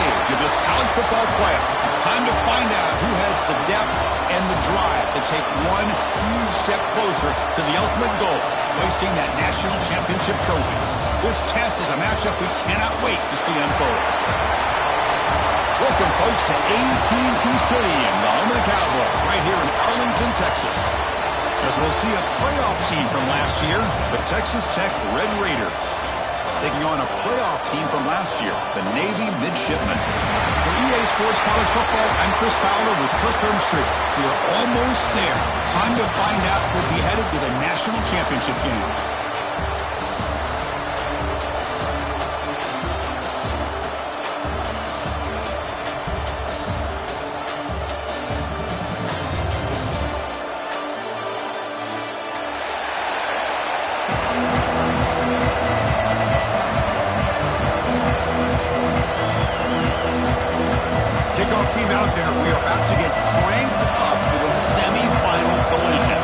stage of this college football playoff. It's time to find out who has the depth and the drive to take one huge step closer to the ultimate goal, hoisting that national championship trophy. This test is a matchup we cannot wait to see unfold. Welcome, folks, to AT&T Stadium, the home of the Cowboys, right here in Arlington, Texas. As we'll see a playoff team from last year, the Texas Tech Red Raiders, taking on a playoff team from last year, the Navy Midshipmen. For EA Sports College Football, I'm Chris Fowler with Kirk Herbstreit. We are almost there. Time to find out who'll be headed to the national championship game. Team out there, we are about to get cranked up with a semifinal collision.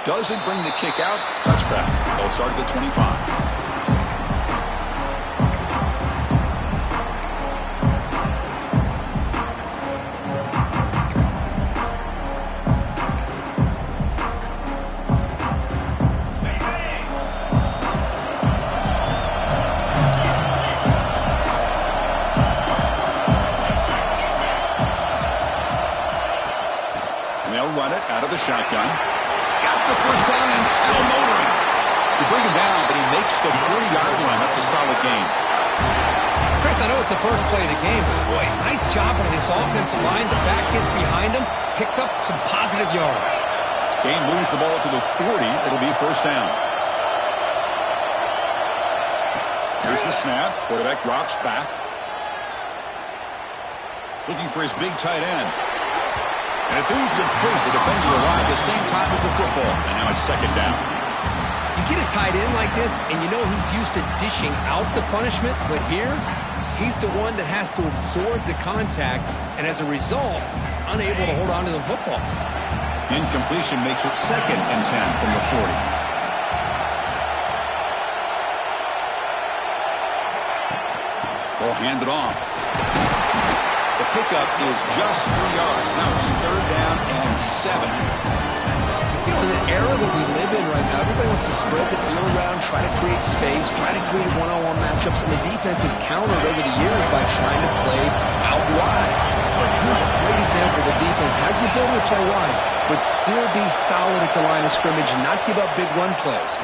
Doesn't bring the kick out. Touchback. They'll start at the 25. Run it out of the shotgun. Got the first down and still motoring. You bring him down, but he makes the 40-yard line. That's a solid gain. Chris, I know it's the first play of the game, but boy, nice job on this offensive line. The back gets behind him, picks up some positive yards. Gain moves the ball to the 40. It'll be first down. Here's the snap. Quarterback drops back. Looking for his big tight end. And it's incomplete. The defender arrived at the same time as the football. And now it's second down. You get a tight end like this, and you know he's used to dishing out the punishment. But here, he's the one that has to absorb the contact. And as a result, he's unable to hold on to the football. Incompletion makes it second and 10 from the 40. Ball handed off. The pickup is just 3 yards. Now it's third down and 7. You know, in the era that we live in right now, everybody wants to spread the field around, try to create space, try to create one-on-one matchups, and the defense has countered over the years by trying to play out wide. But here's a great example. The defense has the ability to play wide, but still be solid at the line of scrimmage and not give up big run plays.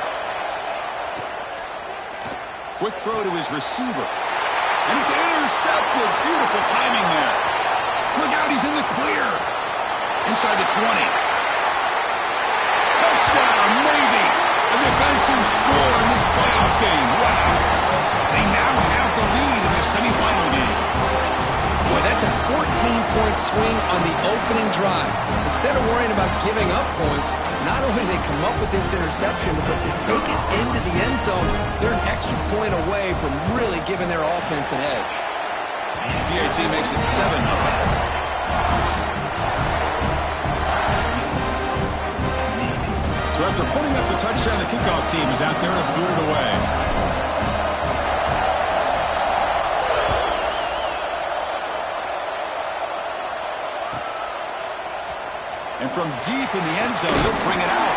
Quick throw to his receiver. And it's intercepted. Beautiful timing there. Look out, he's in the clear. Inside the 20. Touchdown, Navy. A defensive score in this playoff game. Wow. They now have the lead in their semifinal game. Boy, that's a 14-point swing on the opening drive. Instead of worrying about giving up points, not only do they come up with this interception, but to take it into the end zone, they're an extra point away from really giving their offense an edge. PAT makes it 7-0. So after putting up the touchdown, the kickoff team is out there and blew it away. And from deep in the end zone, they'll bring it out.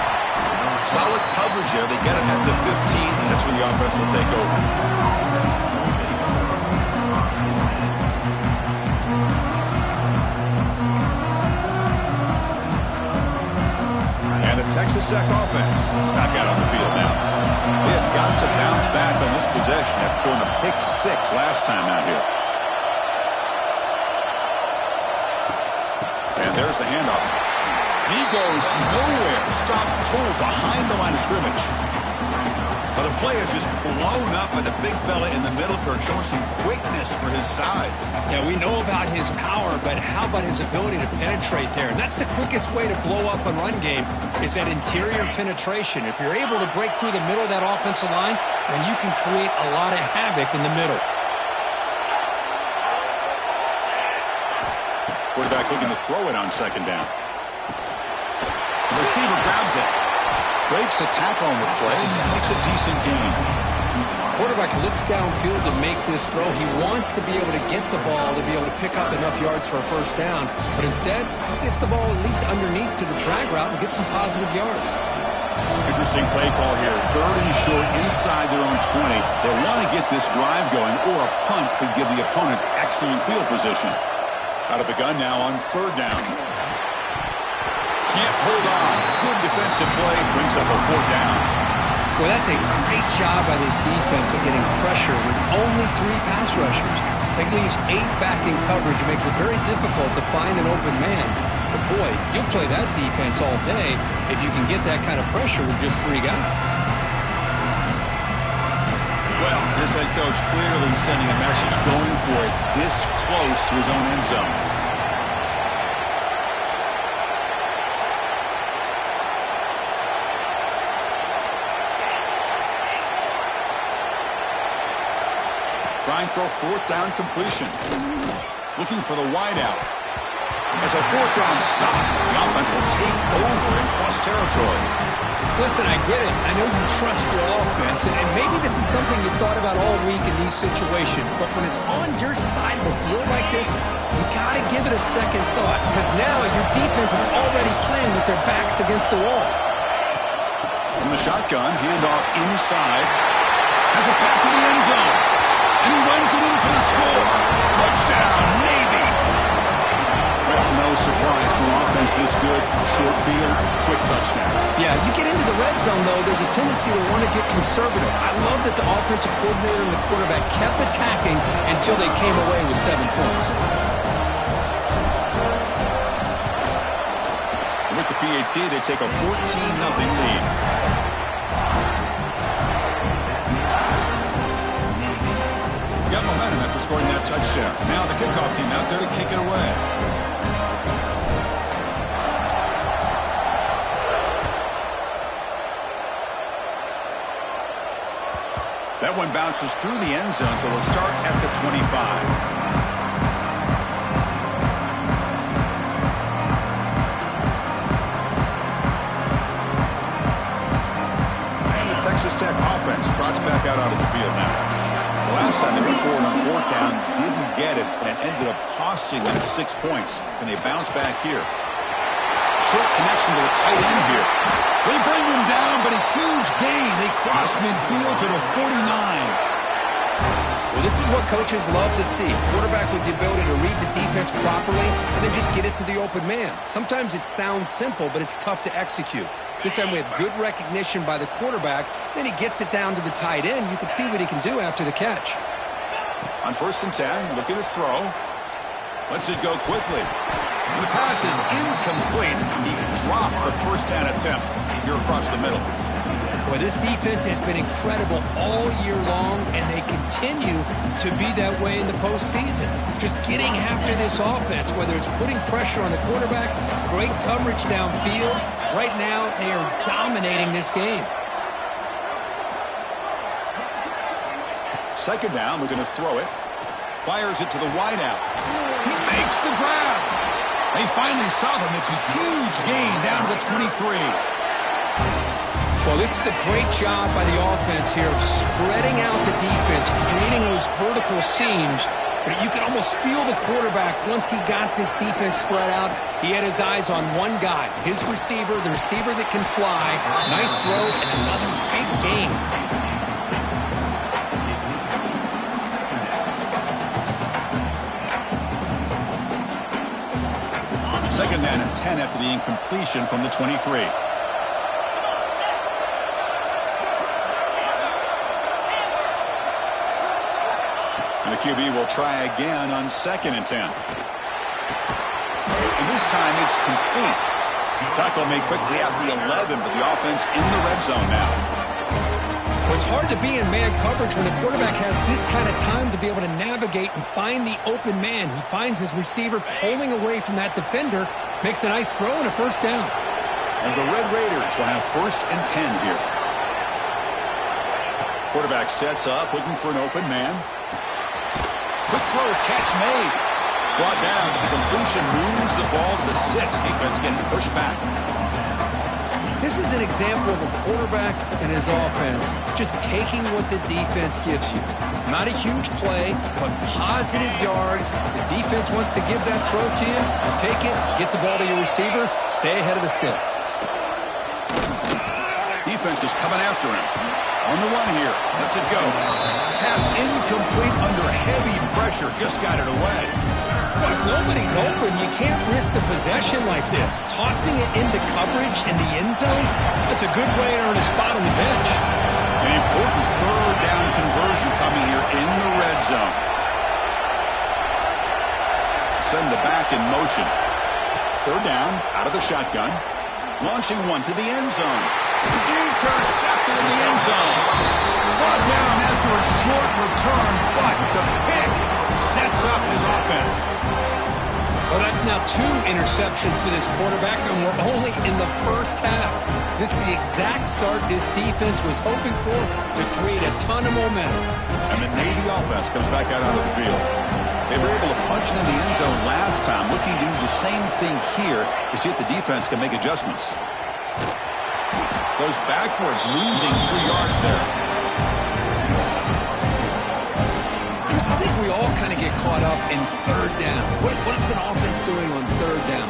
Solid coverage there. They get it at the 15. That's where the offense will take over. And the Texas Tech offense is back out on the field now. They have got to bounce back on this possession after throwing a pick 6 last time out here. And there's the handoff. He goes nowhere. Stop cold behind the line of scrimmage. But the play is just blown up by the big fella in the middle, Kirk, showing some quickness for his size. Yeah, we know about his power, but how about his ability to penetrate there? And that's the quickest way to blow up a run game is that interior penetration. If you're able to break through the middle of that offensive line, then you can create a lot of havoc in the middle. Quarterback looking to throw it on second down. The receiver grabs it. Breaks a tackle on the play, makes a decent gain. Quarterback looks downfield to make this throw. He wants to be able to get the ball to be able to pick up enough yards for a first down, but instead, he gets the ball at least underneath to the drag route and gets some positive yards. Interesting play call here. 3rd and short inside their own 20. They want to get this drive going, or a punt could give the opponents excellent field position. Out of the gun now on 3rd down. Can't hold on. Good defensive play. Brings up a 4th down. Well, that's a great job by this defense of getting pressure with only 3 pass rushers. That leaves 8 back in coverage. It makes it very difficult to find an open man. But boy, you'll play that defense all day if you can get that kind of pressure with just 3 guys. Well, this head coach clearly sending a message, going for it this close to his own end zone. Trying for a 4th down completion. Looking for the wideout. As a 4th down stop, the offense will take over in plus territory. Listen, I get it. I know you trust your offense, and maybe this is something you thought about all week in these situations, but when it's on your side of the field like this, you got to give it a second thought, because now your defense is already playing with their backs against the wall. From the shotgun, handoff inside. Has a pass to the end zone. And he runs it in for the score. Touchdown, Navy. Well, no surprise for an offense this good. Short field, quick touchdown. Yeah, you get into the red zone, though, there's a tendency to want to get conservative. I love that the offensive coordinator and the quarterback kept attacking until they came away with 7 points. With the PAT, they take a 14-0 lead. Got momentum after scoring that touchdown. Now the kickoff team out there to kick it away. That one bounces through the end zone, so they'll start at the 25. And the Texas Tech offense trots back out onto the field now. Last time they went forward on 4th down, didn't get it, and it ended up costing them 6 points. And they bounce back here. Short connection to the tight end here. They bring him down, but a huge gain. They cross midfield to the 49. Well, this is what coaches love to see. Quarterback with the ability to read the defense properly and then just get it to the open man. Sometimes it sounds simple, but it's tough to execute. This time we have good recognition by the quarterback. Then he gets it down to the tight end. You can see what he can do after the catch. On 1st and 10, looking to throw. Lets it go quickly. The pass is incomplete. He dropped the first 10 attempts here across the middle. Well, this defense has been incredible all year long, and they continue to be that way in the postseason. Just getting after this offense, whether it's putting pressure on the quarterback, great coverage downfield. Right now, they are dominating this game. 2nd down, we're going to throw it. Fires it to the wideout. He makes the grab. They finally stop him. It's a huge gain down to the 23. Well, this is a great job by the offense here of spreading out the defense, creating those vertical seams. But you can almost feel the quarterback once he got this defense spread out. He had his eyes on one guy, his receiver, the receiver that can fly. Nice throw and another big gain. Second down and 10 after the incompletion from the 23. And the QB will try again on 2nd and 10. And this time it's complete. Tackle made quickly at the 11, but the offense in the red zone now. Well, it's hard to be in man coverage when the quarterback has this kind of time to be able to navigate and find the open man. He finds his receiver pulling away from that defender, makes a nice throw and a first down. And the Red Raiders will have 1st and 10 here. Quarterback sets up, looking for an open man. Quick throw, catch made. Brought down, but the completion moves the ball to the 6. Defense getting pushed back. This is an example of a quarterback and his offense just taking what the defense gives you. Not a huge play, but positive yards. The defense wants to give that throw to you. You take it, get the ball to your receiver, stay ahead of the sticks. Defense is coming after him. On the run here. Lets it go. Pass incomplete under heavy pressure. Just got it away. Well, if nobody's open, you can't risk the possession like this. Tossing it into coverage in the end zone, that's a good way to earn a spot on the bench. An important third down conversion coming here in the red zone. Send the back in motion. Third down, out of the shotgun. Launching one to the end zone. Intercepted in the end zone. Brought down after a short return, but the pick sets up his offense. Well, that's now 2 interceptions for this quarterback, and we're only in the first half. This is the exact start this defense was hoping for to create a ton of momentum. And the Navy offense comes back out onto the field. They were able to punch it in the end zone last time, looking to do the same thing here to see if the defense can make adjustments. Goes backwards, losing 3 yards there. Chris, I think we all kind of get caught up in third down. What's an offense doing on third down?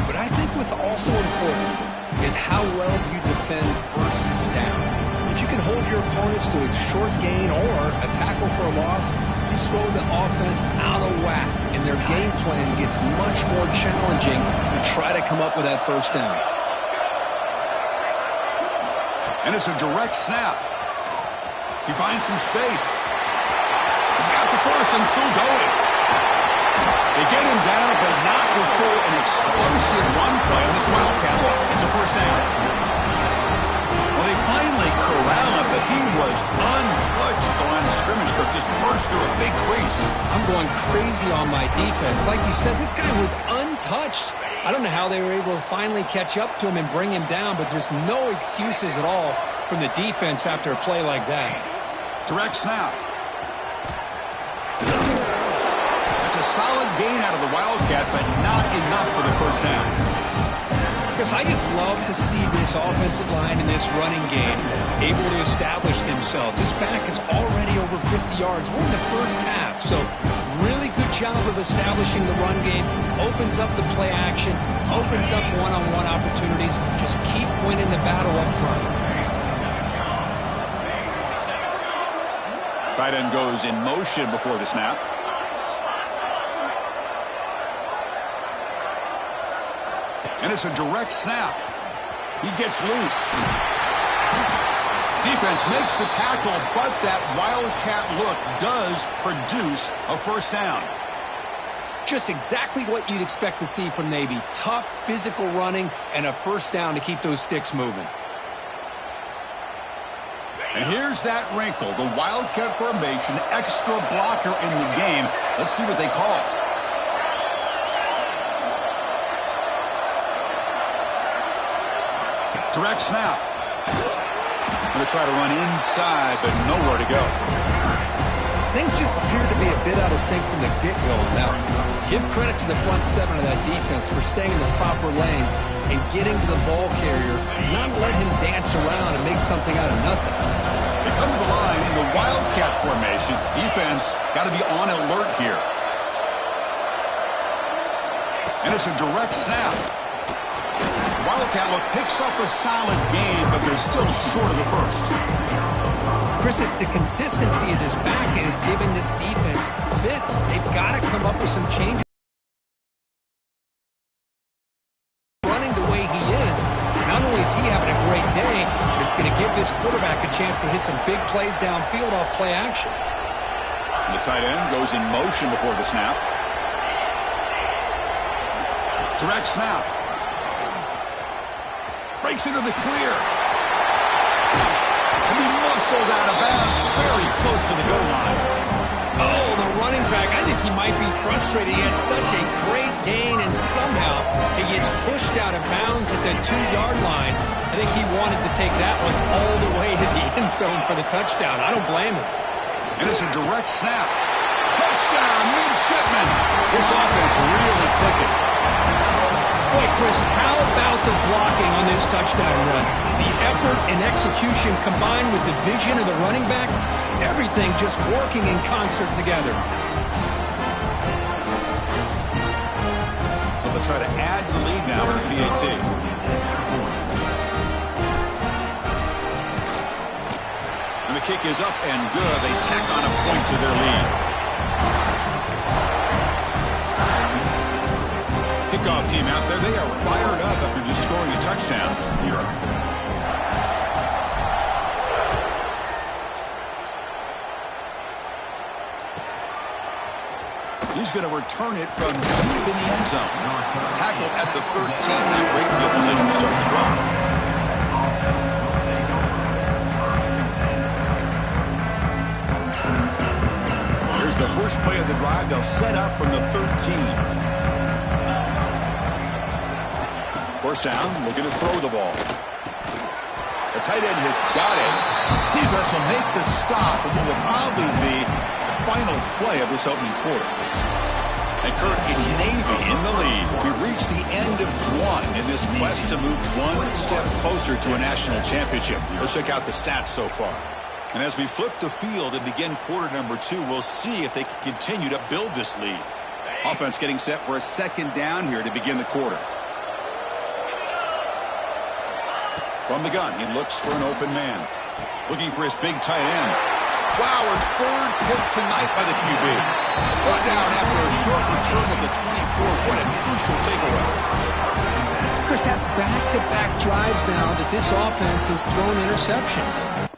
But I think what's also important is how well you defend first down. If you can hold your opponents to a short gain or a tackle for a loss, you throw the offense out of whack, and their game plan gets much more challenging to try to come up with that first down. And it's a direct snap. He finds some space. He's got the first and still going. They get him down, but not before an explosive run play on this Wildcat look. It's a first down. Well, they finally corral him, but he was untouched at the line of scrimmage. Kirk just burst through a big crease. I'm going crazy on my defense. Like you said, this guy was untouched. I don't know how they were able to finally catch up to him and bring him down, but there's no excuses at all from the defense after a play like that. Direct snap. That's a solid gain out of the Wildcat, but not enough for the first down. Because I just love to see this offensive line in this running game able to establish themselves. This back is already over 50 yards. We're in the first half, so really good job of establishing the run game. Opens up the play action, opens up one-on-one opportunities. Just keep winning the battle up front. Tight end goes in motion before the snap. And it's a direct snap. He gets loose. Defense makes the tackle, but that Wildcat look does produce a first down. Just exactly what you'd expect to see from Navy. Tough, physical running, and a first down to keep those sticks moving. And here's that wrinkle, the Wildcat formation, extra blocker in the game. Let's see what they call. Direct snap. Going to try to run inside, but nowhere to go. Things just appear to be a bit out of sync from the get-go on that one. Give credit to the front 7 of that defense for staying in the proper lanes and getting to the ball carrier, not let him dance around and make something out of nothing. They come to the line in the Wildcat formation. Defense got to be on alert here. And it's a direct snap. Wildcat look picks up a solid game, but they're still short of the first. Chris, it's the consistency of this back is giving this defense fits. They've got to come up with some changes. Running the way he is, not only is he having a great day, but it's going to give this quarterback a chance to hit some big plays downfield off play action. And the tight end goes in motion before the snap. Direct snap. Breaks into the clear. And he muscled out of bounds very close to the goal line. Oh, the running back, I think he might be frustrated. He has such a great gain, and somehow he gets pushed out of bounds at the 2-yard line. I think he wanted to take that one all the way to the end zone for the touchdown. I don't blame him. And it's a direct snap. Touchdown, midshipman. This offense really clicking. Boy, Chris, how about the blocking on this touchdown run? The effort and execution combined with the vision of the running back, everything just working in concert together. So they'll try to add to the lead now with the PAT. And the kick is up and good. They tack on a point to their lead. Kickoff team out there. They are fired up after just scoring a touchdown. He's going to return it from deep in the end zone. Tackle at the 13. Now great field position to start the drive. Here's the first play of the drive. They'll set up from the 13. First down, looking to throw the ball. The tight end has got it. Defense will make the stop, and what will probably be the final play of this opening quarter. And Kurt, it's Navy in the lead. We reach the end of one in this quest to move one step closer to a national championship. Let's check out the stats so far. And as we flip the field and begin quarter number 2, we'll see if they can continue to build this lead. Offense getting set for a second down here to begin the quarter. From the gun, he looks for an open man. Looking for his big tight end. Wow, a third pick tonight by the QB. Brought down after a short return at the 24. What a crucial takeaway. Chris, that's back-to-back drives now that this offense has thrown interceptions.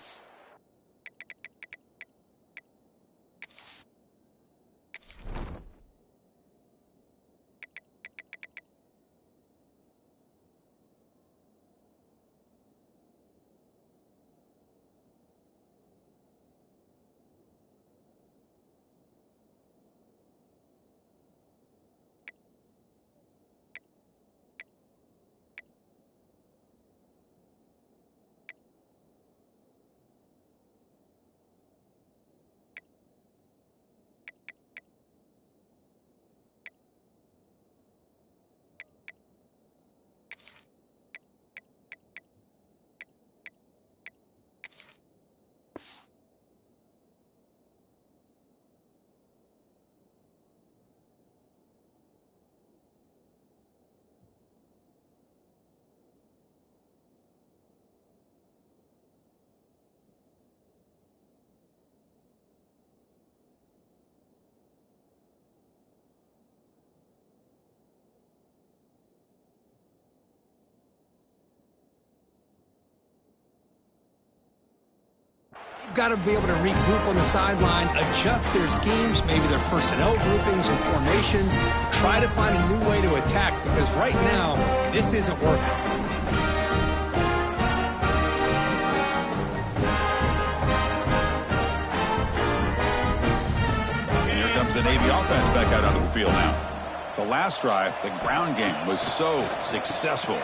Got to be able to regroup on the sideline, adjust their schemes, maybe their personnel groupings and formations, try to find a new way to attack, because right now, this isn't working. And here comes the Navy offense back out onto the field now. The last drive, the ground game was so successful.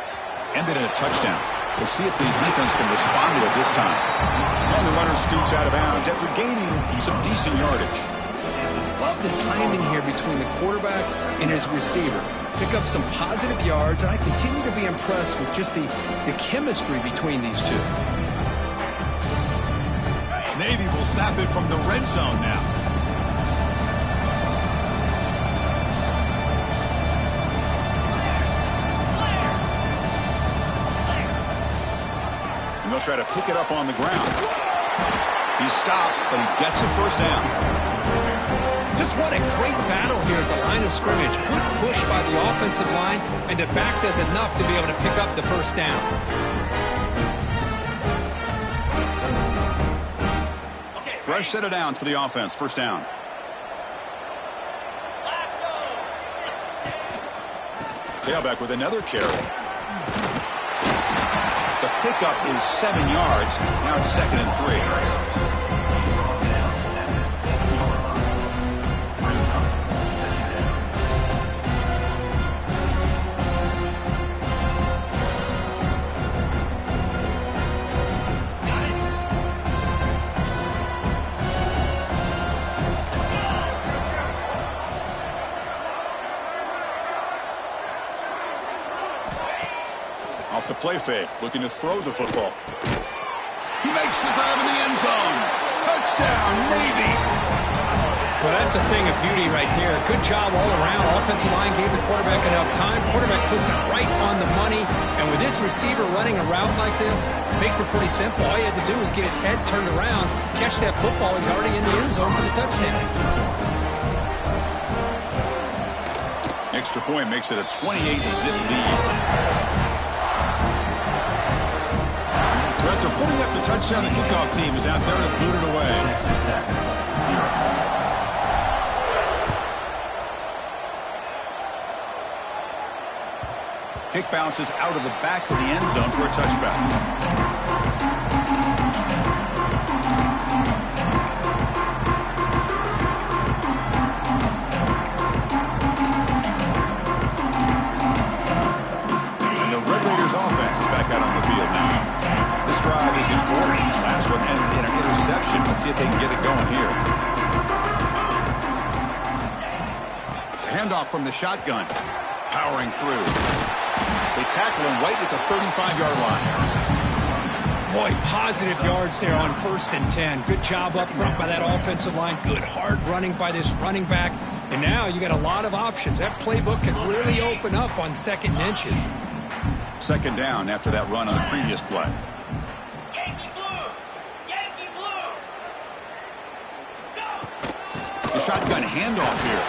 Ended in a touchdown. We'll see if the defense can respond to it this time. And the runner scoots out of bounds after gaining some decent yardage. Love the timing here between the quarterback and his receiver. Pick up some positive yards, and I continue to be impressed with just the chemistry between these two. Navy will snap it from the red zone now. They'll try to pick it up on the ground. He's stopped, but he gets a first down. Just what a great battle here at the line of scrimmage. Good push by the offensive line, and the back does enough to be able to pick up the first down. Fresh set of downs for the offense. First down. Tailback with another carry. The pickup is 7 yards. Now it's 2nd and 3. play fake, looking to throw the football. He makes the grab in the end zone. Touchdown, Navy. Well, that's a thing of beauty right there. Good job all around. Offensive line gave the quarterback enough time. Quarterback puts it right on the money. And with this receiver running a route like this, makes it pretty simple. All you had to do was get his head turned around, catch that football. He's already in the end zone for the touchdown. Extra point makes it a 28-zip lead. So after putting up the touchdown, the kickoff team is out there to boot it away. Kick bounces out of the back of the end zone for a touchback. Offense is back out on the field now. This drive is important. Last one ended in an interception. Let's see if they can get it going here. Handoff from the shotgun. Powering through. They tackle him right at the 35-yard line. Boy, positive yards there on 1st and 10. Good job up front by that offensive line. Good hard running by this running back. And now you got a lot of options. That playbook can really open up on 2nd and inches. 2nd down after that run on the previous play. Yankee Blue! Yankee Blue! Go! The shotgun handoff here.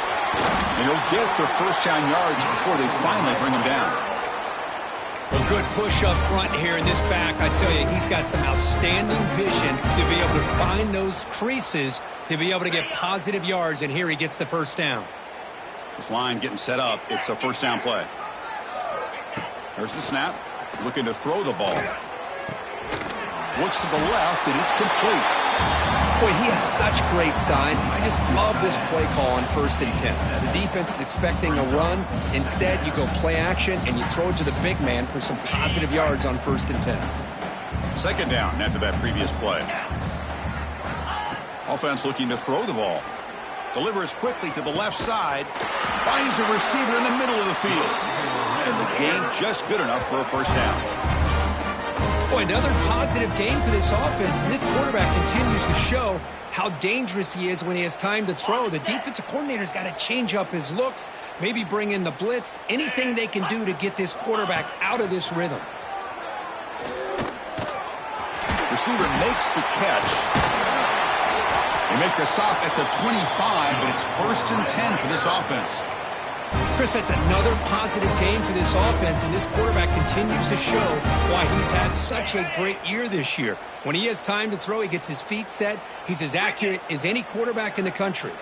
And he'll get their 1st down yards before they finally bring him down. A good push up front here in this back. I tell you, he's got some outstanding vision to be able to find those creases to be able to get positive yards, and here he gets the 1st down. This line getting set up. It's a 1st down play. There's the snap. Looking to throw the ball. Looks to the left, and it's complete. Boy, he has such great size. I just love this play call on 1st and 10. The defense is expecting a run. Instead, you go play action, and you throw it to the big man for some positive yards on 1st and 10. 2nd down after that previous play. Offense looking to throw the ball. Delivers quickly to the left side. Finds a receiver in the middle of the field. And the game just good enough for a 1st down. Boy, another positive game for this offense, and this quarterback continues to show how dangerous he is when he has time to throw. The defensive coordinator's got to change up his looks, maybe bring in the blitz, anything they can do to get this quarterback out of this rhythm. Receiver makes the catch. They make the stop at the 25, but it's 1st and 10 for this offense. Chris, that's another positive game for this offense, and this quarterback continues to show why he's had such a great year this year. When he has time to throw, he gets his feet set. He's as accurate as any quarterback in the country.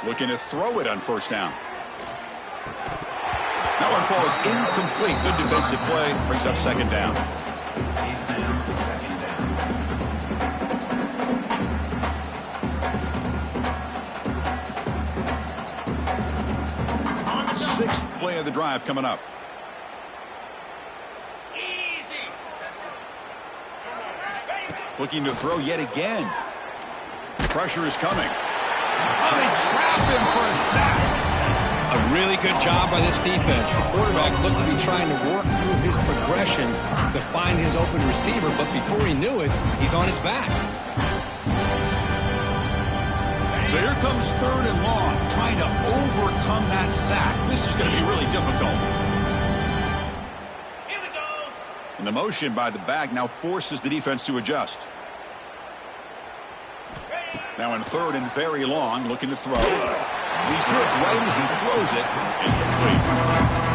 Looking to throw it on 1st down. That one falls incomplete. Good defensive play. Brings up 2nd down. Sixth play of the drive coming up. Looking to throw yet again. Pressure is coming. Oh, they trap him for a sack. A really good job by this defense. The quarterback looked to be trying to work through his progressions to find his open receiver, but before he knew it, he's on his back. So here comes 3rd and long, trying to overcome that sack. This is going to be really difficult. Here we go. And the motion by the back now forces the defense to adjust. Now in 3rd and very long, looking to throw. He's hit right as he throws it. Incomplete.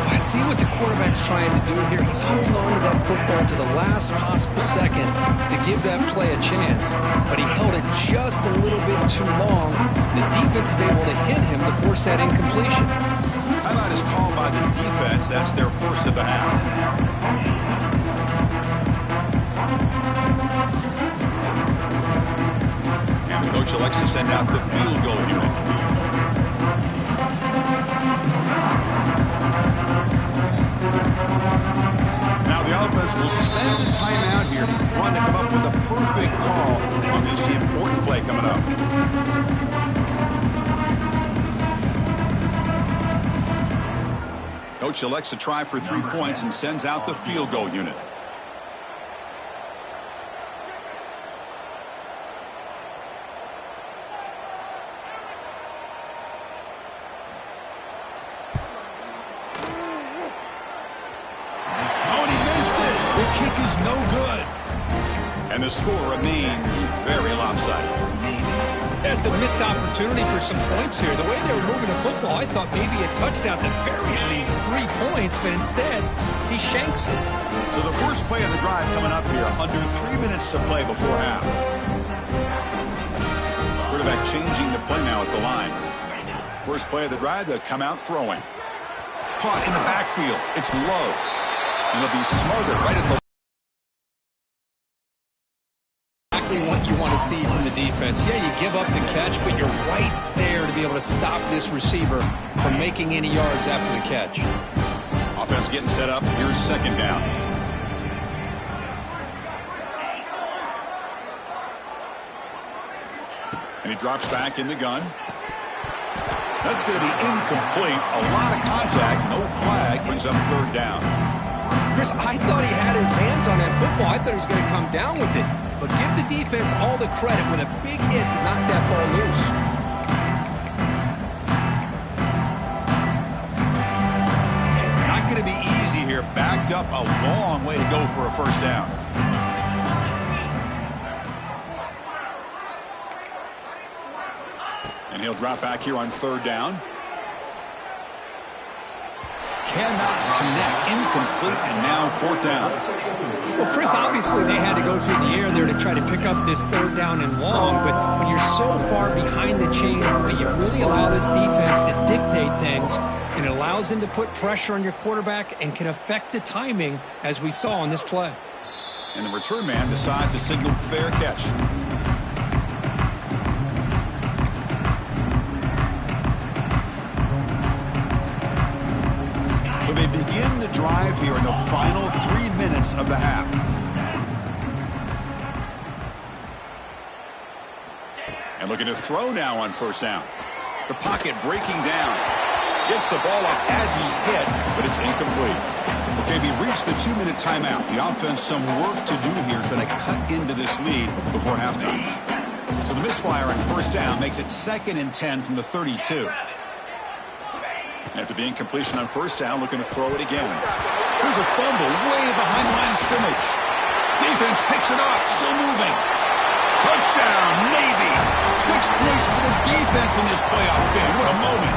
I see what the quarterback's trying to do here. He's holding on to that football to the last possible second to give that play a chance. But he held it just a little bit too long. The defense is able to hit him to force that incompletion. Timeout is called by the defense. That's their 1st of the half. And the coach elects to send out the field goal unit. Now the offense will spend a timeout here, trying to come up with a perfect call on this important play coming up. coach elects to try for 3 points and sends out the field goal unit. Oh, and he missed it. The kick is no good. And the score remains very lopsided. That's a missed opportunity for some points here. The way they were moving the football, I thought maybe a touchdown, at the very least 3 points, but instead, he shanks it. So the first play of the drive coming up here, under 3 minutes to play before half. Quarterback changing the play now at the line. First play of the drive, they'll come out throwing. Caught in the backfield. It's low. And they'll be smothered right at the what you want to see from the defense. Yeah, you give up the catch, but you're right there to be able to stop this receiver from making any yards after the catch. Offense getting set up. Here's second down. And he drops back in the gun. That's going to be incomplete. A lot of contact. No flag. Brings up third down. Chris, I thought he had his hands on that football. I thought he was going to come down with it. But give the defense all the credit with a big hit to knock that ball loose. Not going to be easy here. Backed up a long way to go for a first down. And he'll drop back here on third down. Cannot connect. Incomplete, and now fourth down. Well, Chris, obviously they had to go through the air there to try to pick up this third down and long, but when you're so far behind the chains, you really allow this defense to dictate things, and it allows them to put pressure on your quarterback and can affect the timing, as we saw on this play. And the return man decides to signal fair catch. So they begin the drive here in the final 3 minutes of the half. And looking to throw now on first down. The pocket breaking down. Gets the ball up as he's hit, but it's incomplete. Okay, we reached the 2-minute timeout. The offense some work to do here, trying to cut into this lead before halftime. So the misfire on first down makes it 2nd and 10 from the 32. After the incompletion on first down, looking to throw it again. Here's a fumble way behind the line of scrimmage. Defense picks it up, still moving. Touchdown, Navy. 6 points for the defense in this playoff game. What a moment.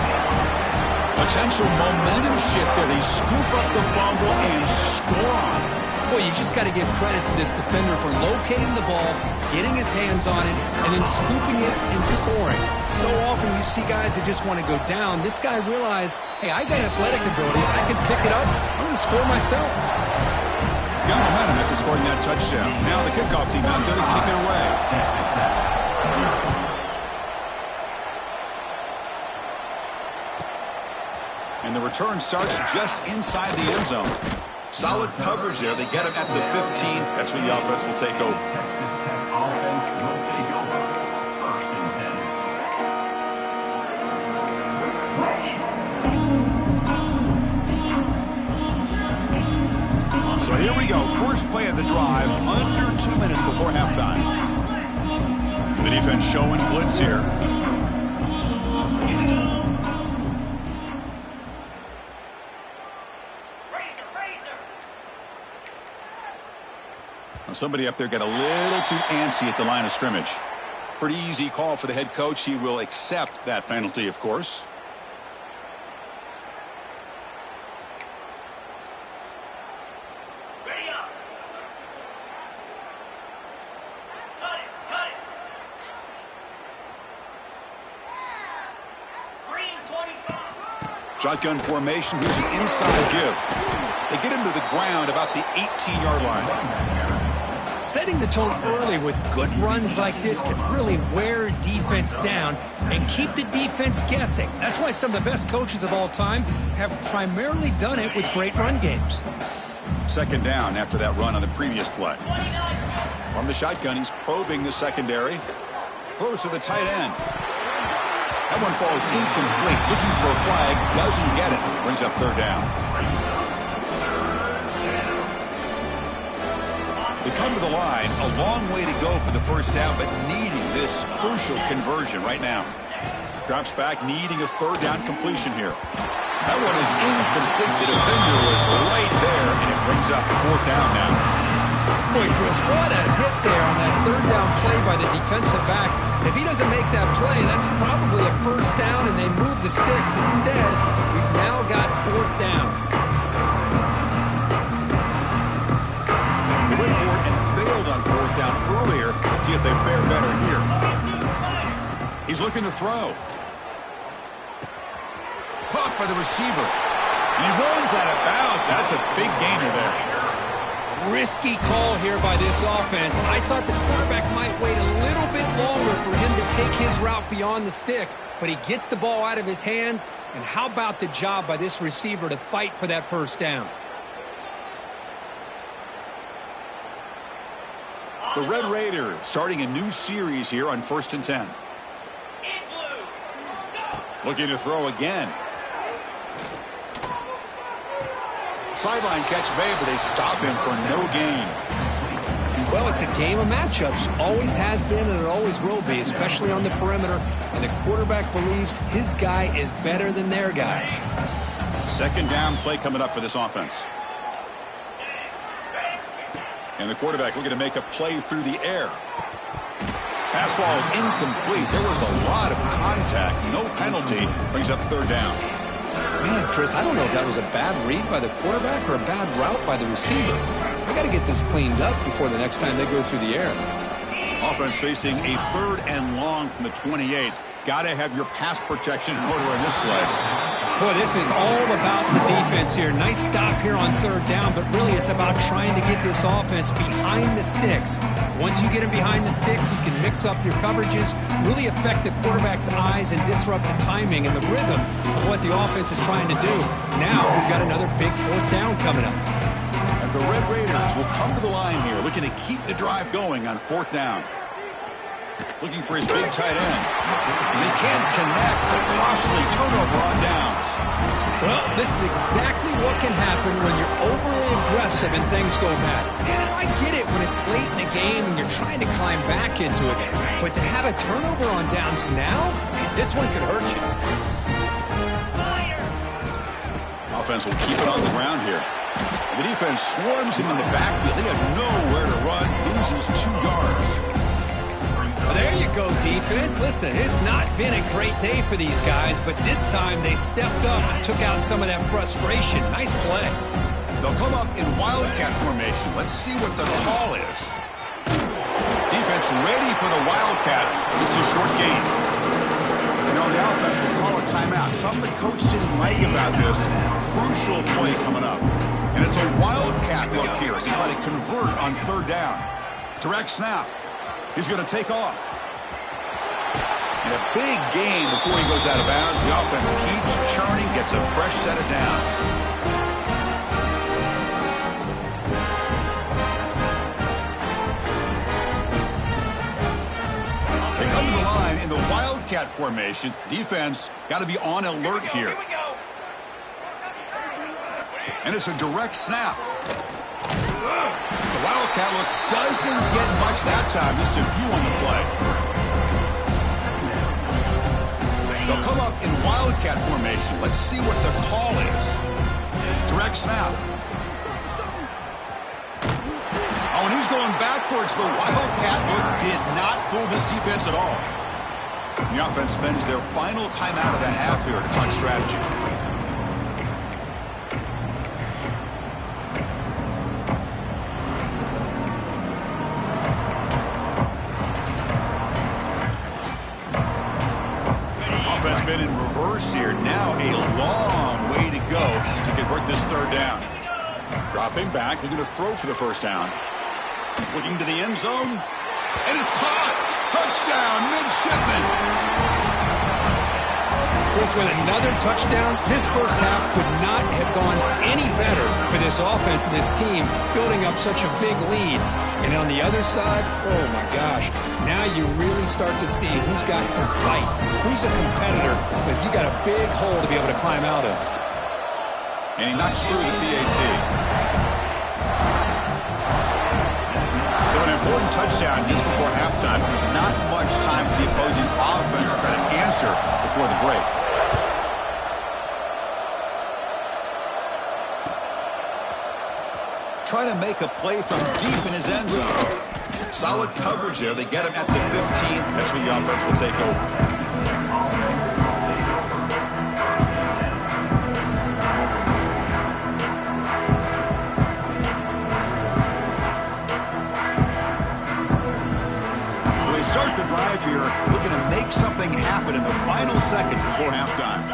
Potential momentum shift there. They scoop up the fumble and score on it. Well, you just got to give credit to this defender for locating the ball, getting his hands on it, and then scooping it and scoring. So often you see guys that just want to go down. This guy realized, hey, I got athletic ability. I can pick it up. I'm going to score myself. Got momentum after scoring that touchdown. Now the kickoff team out there to kick it away. And the return starts just inside the end zone. Solid coverage there. They get him at the 15. That's where the offense will take over. So here we go. First play of the drive, under 2 minutes before halftime. The defense showing blitz here. Somebody up there got a little too antsy at the line of scrimmage. Pretty easy call for the head coach. He will accept that penalty, of course. Ready up. Cut it, cut it. Green 25. Shotgun formation. Here's an inside give. They get him to the ground about the 18-yard line. Setting the tone early with good runs like this can really wear defense down and keep the defense guessing. That's why some of the best coaches of all time have primarily done it with great run games. Second down after that run on the previous play. From the shotgun, he's probing the secondary. Throws to the tight end. That one falls incomplete. Looking for a flag, doesn't get it. Brings up third down. the line. A long way to go for the first down, but needing this crucial conversion right now. Drops back, needing a third down completion here. That one is incomplete. The defender was right there, and it brings up fourth down now. Boy, Chris, what a hit there on that third down play by the defensive back. If he doesn't make that play, that's probably a first down, and they move the sticks. Instead, we've now got fourth down. They went for it and failed on fourth down earlier. Let's see if they fare better here. He's looking to throw. Caught by the receiver. He runs out of bounds. That's a big gainer there. Risky call here by this offense. I thought the quarterback might wait a little bit longer for him to take his route beyond the sticks, but he gets the ball out of his hands, and how about the job by this receiver to fight for that first down? The Red Raiders starting a new series here on 1st and 10. Looking to throw again. Sideline catch made, but they stop him for no gain. Well, it's a game of matchups. Always has been, and it always will be, especially on the perimeter. And the quarterback believes his guy is better than their guy. Second down play coming up for this offense. And the quarterback looking to make a play through the air. Pass ball is incomplete. There was a lot of contact. No penalty. Brings up third down. Man, Chris, I don't know if that was a bad read by the quarterback or a bad route by the receiver. I got to get this cleaned up before the next time they go through the air. Offense facing a third and long from the 28. Got to have your pass protection in order in this play. Boy, this is all about the defense here. Nice stop here on third down, but really it's about trying to get this offense behind the sticks. Once you get them behind the sticks, you can mix up your coverages, really affect the quarterback's eyes and disrupt the timing and the rhythm of what the offense is trying to do. Now we've got another big fourth down coming up. And the Red Raiders will come to the line here, looking to keep the drive going on fourth down. Looking for his big tight end. They can't connect. A costly turnover on downs. Well, this is exactly what can happen when you're overly aggressive and things go bad. And I get it when it's late in the game and you're trying to climb back into it. But to have a turnover on downs now, man, this one could hurt you. Offense will keep it on the ground here. The defense swarms him in the backfield. He had nowhere to run. Loses 2 yards. Well, there you go, defense. Listen, it's not been a great day for these guys, but this time they stepped up and took out some of that frustration. Nice play. They'll come up in Wildcat formation. Let's see what the call is. Defense ready for the Wildcat. Just a short gain. You know, the offense will call a timeout. Something the coach didn't like about this. Crucial play coming up. And it's a Wildcat look here. He's got to convert on third down. Direct snap. He's going to take off. And a big gain before he goes out of bounds. The offense keeps churning, gets a fresh set of downs. They come to the line in the Wildcat formation. Defense got to be on alert here. And it's a direct snap. The Wildcat look doesn't get much that time. Just a few on the play. They'll come up in Wildcat formation. Let's see what the call is. Direct snap. Oh, and he's going backwards. The Wildcat look did not fool this defense at all. The offense spends their final timeout of the half here to talk strategy. Been in reverse here. Now a long way to go to convert this third down. Dropping back, looking to throw for the first down. Looking to the end zone, and it's caught. Touchdown, Midshipman. Chris, with another touchdown, this first half could not have gone any better for this offense and this team, building up such a big lead. And on the other side, oh my gosh, now you really start to see who's got some fight, who's a competitor, because you got a big hole to be able to climb out of. And he knocks through the PAT. So an important touchdown just before halftime. Not much time for the opposing offense to try to answer before the break. Trying to make a play from deep in his end zone. Solid coverage there. They get him at the 15. That's where the offense will take over. Start the drive here, looking to make something happen in the final seconds before halftime.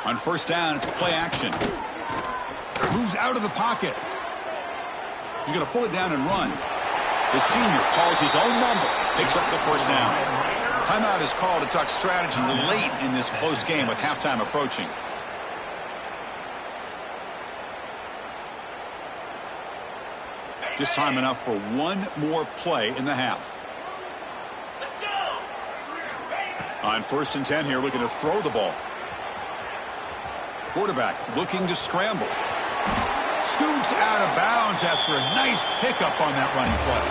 On first down, it's play action. Moves out of the pocket. He's going to pull it down and run. The senior calls his own number, picks up the first down. Timeout is called to talk strategy late in this close game with halftime approaching. Just time enough for one more play in the half. Let's go. On first and 10 here, looking to throw the ball. Quarterback looking to scramble. Scoots out of bounds after a nice pickup on that running play.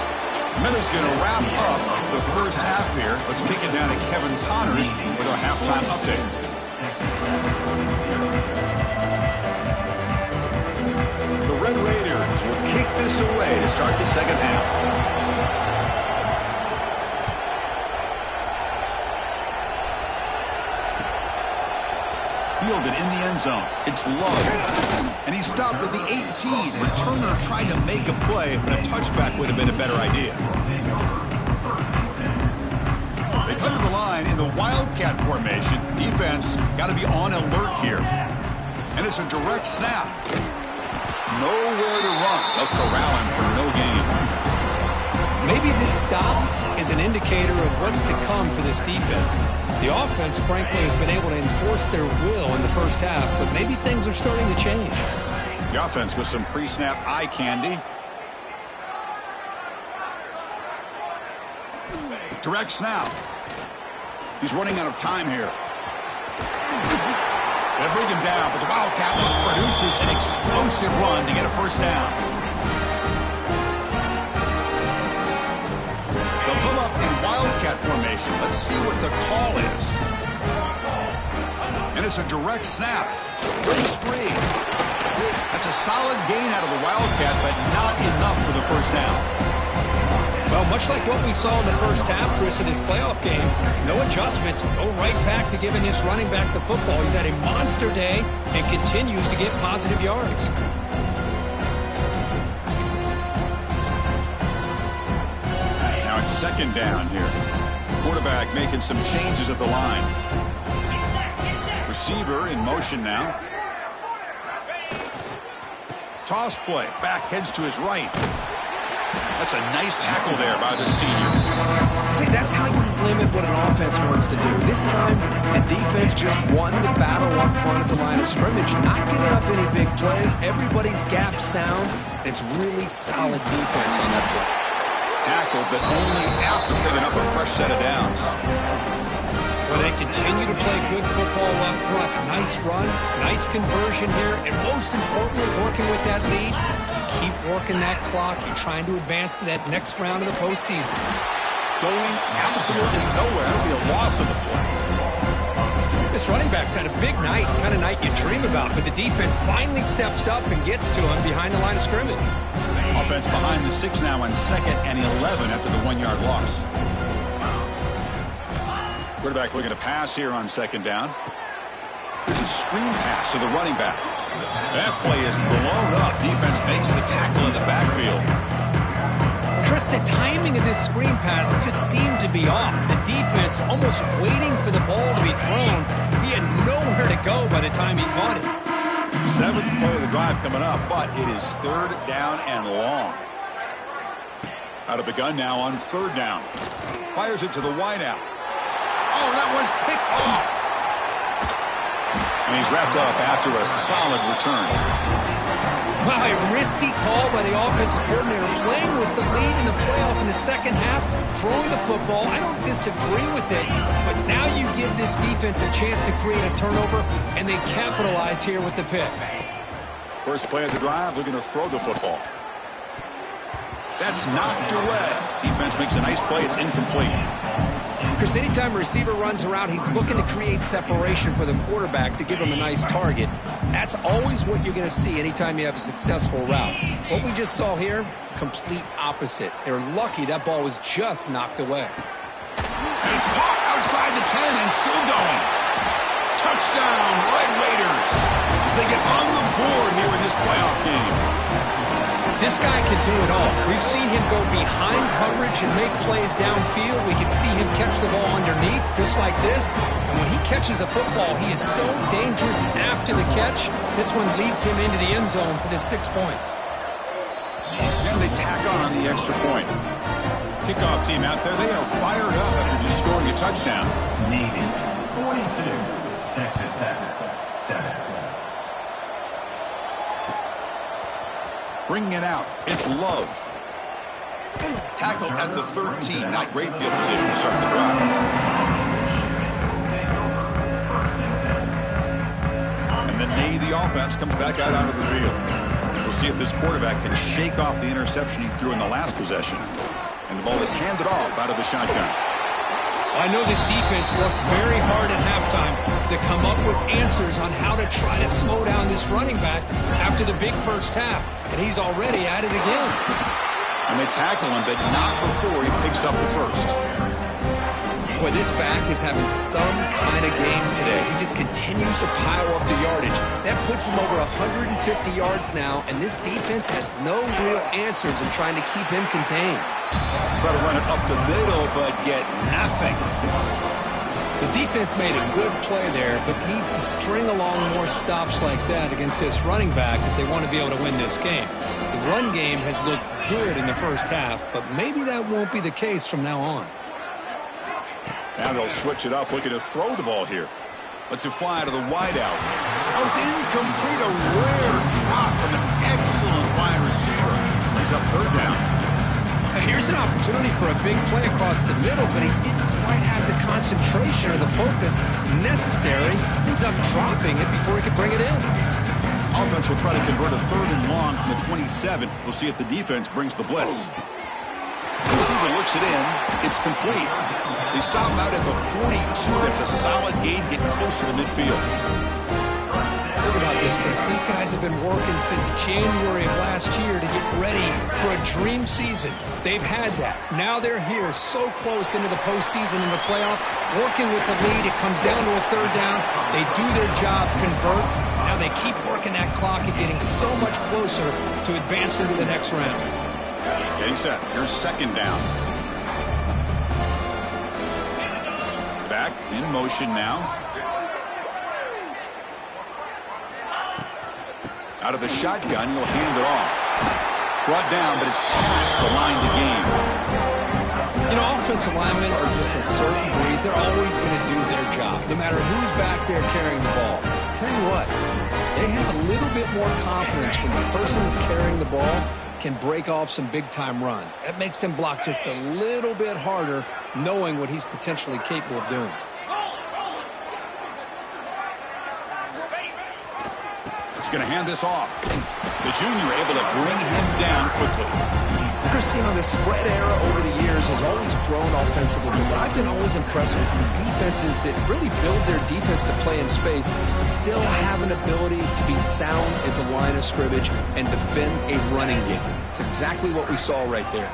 Miller's going to wrap up the first half here. Let's kick it down to Kevin Connors with our halftime update. The Red Raiders will kick this away to start the second half. Fielded in the end zone. It's Love. And he stopped with the 18. Returner tried to make a play, but a touchback would have been a better idea. They come to the line in the Wildcat formation. Defense got to be on alert here. And it's a direct snap. Nowhere to run. They'll corral him for no gain. Maybe this stop is an indicator of what's to come for this defense. The offense, frankly, has been able to enforce their will in the first half, but maybe things are starting to change. The offense with some pre-snap eye candy. Direct snap. He's running out of time here. They bring him down, but the Wildcat produces an explosive run to get a first down. They'll come up in Wildcat formation. Let's see what the call is. And it's a direct snap. Breaks free. That's a solid gain out of the Wildcat, but not enough for the first down. Well, much like what we saw in the first half, Chris, of this playoff game, no adjustments. Go right back to giving this running back the football. He's had a monster day and continues to get positive yards. Now it's second down here. Quarterback making some changes at the line. Receiver in motion now. Toss play. Back heads to his right. That's a nice tackle there by the senior. See, that's how you limit what an offense wants to do. This time, the defense just won the battle up front at the line of scrimmage. Not giving up any big plays. Everybody's gap sound. It's really solid defense on that play. Tackled, but only after picking up a fresh set of downs. Well, they continue to play good football up front. Nice run, nice conversion here, and most importantly, working with that lead. Keep working that clock. You're trying to advance to that next round of the postseason. Going absolutely nowhere. It'll be a loss of the play. This running back's had a big night, kind of night you dream about, but the defense finally steps up and gets to him behind the line of scrimmage. Offense behind the 6 now on 2nd and 11 after the 1-yard loss. Quarterback looking to pass here on 2nd down. There's a screen pass to the running back. That play is blown up. Defense makes the tackle in the backfield. Chris, the timing of this screen pass just seemed to be off. The defense almost waiting for the ball to be thrown. He had nowhere to go by the time he caught it. 7th play of the drive coming up, but it is 3rd down and long. Out of the gun now on 3rd down. Fires it to the wideout. Oh, that one's picked off. And he's wrapped up after a solid return. Wow, a risky call by the offensive coordinator, playing with the lead in the playoff in the second half, throwing the football. I don't disagree with it, but now you give this defense a chance to create a turnover, and they capitalize here with the pick. First play of the drive, looking to throw the football. That's knocked away. Defense makes a nice play. It's incomplete. Chris, anytime a receiver runs around, he's looking to create separation for the quarterback to give him a nice target. That's always what you're going to see anytime you have a successful route. What we just saw here, complete opposite. They're lucky that ball was just knocked away. And it's caught outside the 10 and still going. Touchdown, Red Raiders, as they get on the board here in this playoff game. This guy can do it all. We've seen him go behind coverage and make plays downfield. We can see him catch the ball underneath, just like this. And when he catches a football, he is so dangerous after the catch. This one leads him into the end zone for the 6 points. And they tack on the extra point. Kickoff team out there, they are fired up after just scoring a touchdown. Navy 42, Texas Tech 7. Bringing it out, it's Love. Tackle at the 13, not great field position to start the drive. And the Navy offense comes back out onto the field. We'll see if this quarterback can shake off the interception he threw in the last possession. And the ball is handed off out of the shotgun. I know this defense worked very hard at halftime to come up with answers on how to try to slow down this running back after the big first half, and he's already at it again. And they tackle him, but not before he picks up the first. Boy, this back is having some kind of game today. He just continues to pile up the yardage. That puts him over 150 yards now, and this defense has no real answers in trying to keep him contained. Try to run it up the middle, but get nothing. The defense made a good play there, but needs to string along more stops like that against this running back if they want to be able to win this game. The run game has looked good in the first half, but maybe that won't be the case from now on. Now they'll switch it up, looking to throw the ball here. Lets it fly to the wideout. Oh, it's incomplete. A rare drop from an excellent wide receiver. Brings up third down. Here's an opportunity for a big play across the middle, but he didn't quite have the concentration or the focus necessary. Ends up dropping it before he could bring it in. Offense will try to convert a third and long from the 27. We'll see if the defense brings the blitz. The receiver looks it in. It's complete. They stop him out at the 42. That's a solid gain, getting closer to midfield. Think about this, Chris. These guys have been working since January of last year to get ready for a dream season. They've had that. Now they're here so close into the postseason and the playoff, working with the lead. It comes down to a third down. They do their job, convert. Now they keep working that clock and getting so much closer to advancing to the next round. Getting set. Here's second down. Back in motion now. Out of the shotgun, he'll hand it off. Brought down, but it's past the line to gain. You know, offensive linemen are just a certain breed. They're always going to do their job, no matter who's back there carrying the ball. I'll tell you what, they have a little bit more confidence when the person that's carrying the ball can break off some big-time runs. That makes them block just a little bit harder, knowing what he's potentially capable of doing. He's going to hand this off. The junior able to bring him down quickly. Christine, the spread era over the years has always grown offensively, but I've been always impressed with the defenses that really build their defense to play in space, still have an ability to be sound at the line of scrimmage and defend a running game. It's exactly what we saw right there.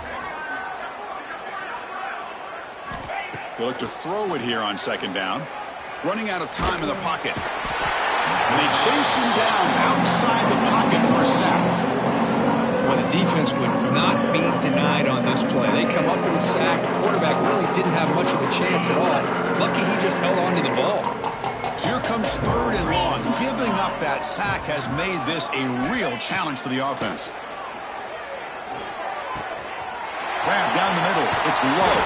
They look to throw it here on second down. Running out of time in the pocket. And they chase him down outside the pocket for a sack. Well, the defense would not be denied on this play. They come up with a sack. The quarterback really didn't have much of a chance at all. Lucky he just held on to the ball. So here comes third and long. Giving up that sack has made this a real challenge for the offense. Grab down the middle. It's low.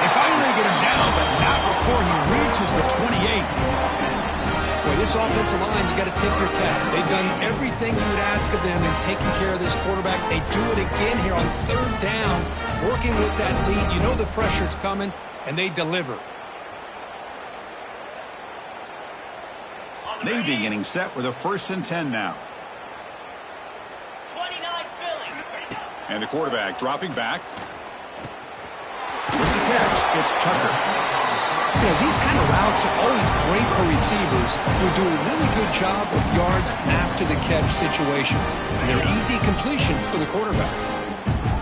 They finally get him down, but not before he reaches the 28. Boy, this offensive line, you got to tip your cap. They've done everything you would ask of them in taking care of this quarterback. They do it again here on third down, working with that lead. You know the pressure's coming, and they deliver. Navy getting set with a 1st and 10 now. And the quarterback dropping back. With the catch, it's Tucker. You know, these kind of routes are always great for receivers who do a really good job of yards after the catch situations. And they're easy completions for the quarterback.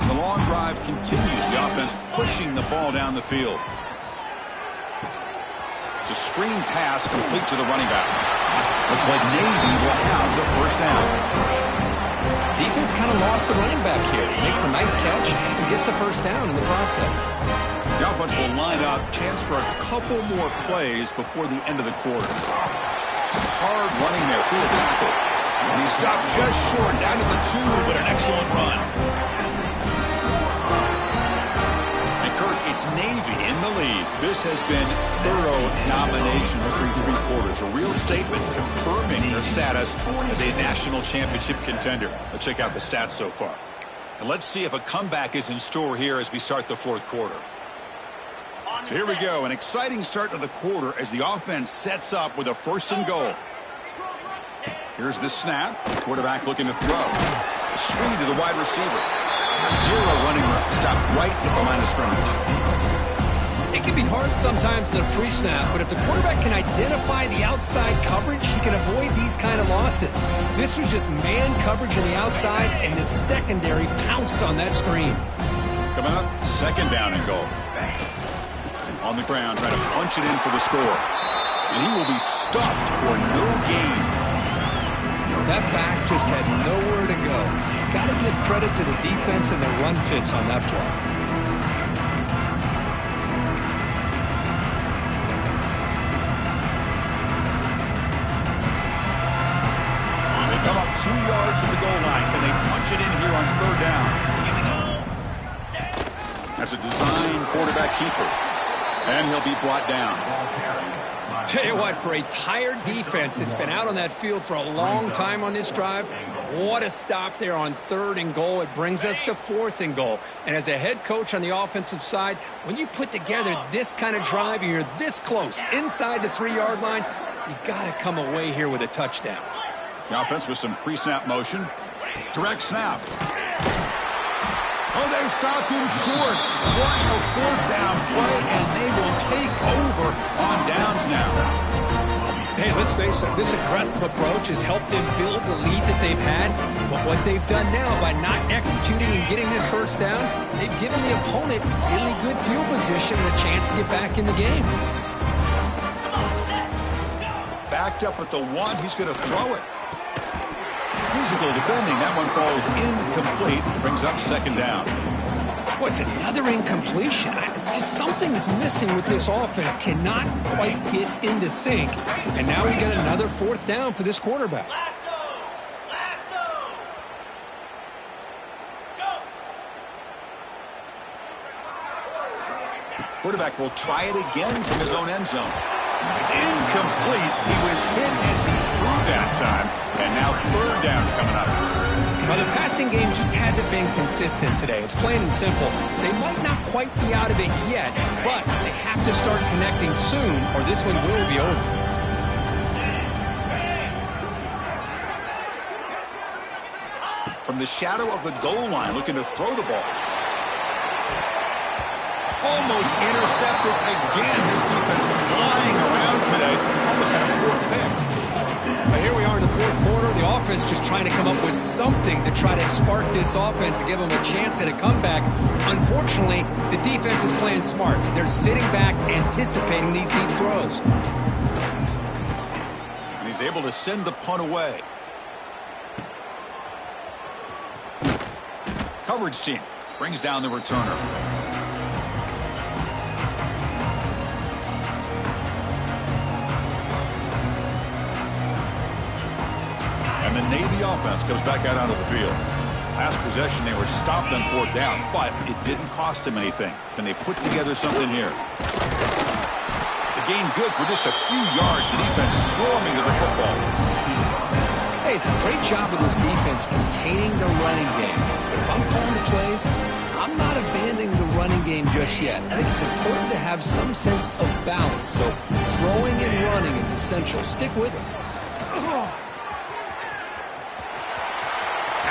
And the long drive continues. The offense pushing the ball down the field. It's a screen pass complete to the running back. Looks like Navy will have the first down. Defense kind of lost the running back here. Makes a nice catch and gets the first down in the process. The offense will line up. Chance for a couple more plays before the end of the quarter. Some hard running there through the tackle. And he stopped just short, down to the 2, but an excellent run. And Kirk, it's Navy in the lead. This has been thorough domination through 3 quarters. A real statement confirming their status as a national championship contender. Let's check out the stats so far. And let's see if a comeback is in store here as we start the 4th quarter. So here we go, an exciting start to the quarter as the offense sets up with a 1st and goal. Here's the snap. Quarterback looking to throw. A screen to the wide receiver. 0 running room. Stopped right at the line of scrimmage. It can be hard sometimes in a pre-snap, but if the quarterback can identify the outside coverage, he can avoid these kind of losses. This was just man coverage on the outside, and the secondary pounced on that screen. Coming up, 2nd down and goal. On the ground, trying to punch it in for the score. And he will be stuffed for no gain. That back just had nowhere to go. Got to give credit to the defense and their run fits on that play. They come up 2 yards from the goal line. Can they punch it in here on 3rd down? That's a design quarterback keeper. And he'll be brought down. Tell you what, for a tired defense that's been out on that field for a long time on this drive, what a stop there on 3rd and goal. It brings us to 4th and goal. And as a head coach on the offensive side, when you put together this kind of drive and you're this close inside the 3-yard line, you got to come away here with a touchdown. The offense with some pre-snap motion. Direct snap. Oh, they stopped him short. What a 4th down play, and they will take over on downs now. Hey, let's face it, this aggressive approach has helped them build the lead that they've had. But what they've done now by not executing and getting this 1st down, they've given the opponent really good field position and a chance to get back in the game. Backed up at the 1, he's going to throw it. Physical defending, that one falls incomplete, brings up 2nd down. Boy, it's another incompletion. It's just something is missing with this offense. Cannot quite get into sync. And now we got another 4th down for this quarterback. Lasso! Go! Quarterback will try it again from his own end zone. It's incomplete. He was hit as he threw that time. And now 3rd down coming up. Well, the passing game just hasn't been consistent today. It's plain and simple. They might not quite be out of it yet, but they have to start connecting soon or this one will be over. From the shadow of the goal line, looking to throw the ball. Almost intercepted again. This defense flying around today. Almost had a 4th pick. But here we are in the 4th quarter. The offense just trying to come up with something to try to spark this offense and give them a chance at a comeback. Unfortunately, the defense is playing smart. They're sitting back, anticipating these deep throws. And he's able to send the punt away. Coverage team brings down the returner. And the Navy offense comes back out onto the field. Last possession, they were stopped on 4th down, but it didn't cost them anything. Can they put together something here? The gain good for just a few yards. The defense swarming to the football. Hey, it's a great job of this defense containing the running game. But if I'm calling the plays, I'm not abandoning the running game just yet. I think it's important to have some sense of balance. So throwing and running is essential. Stick with it.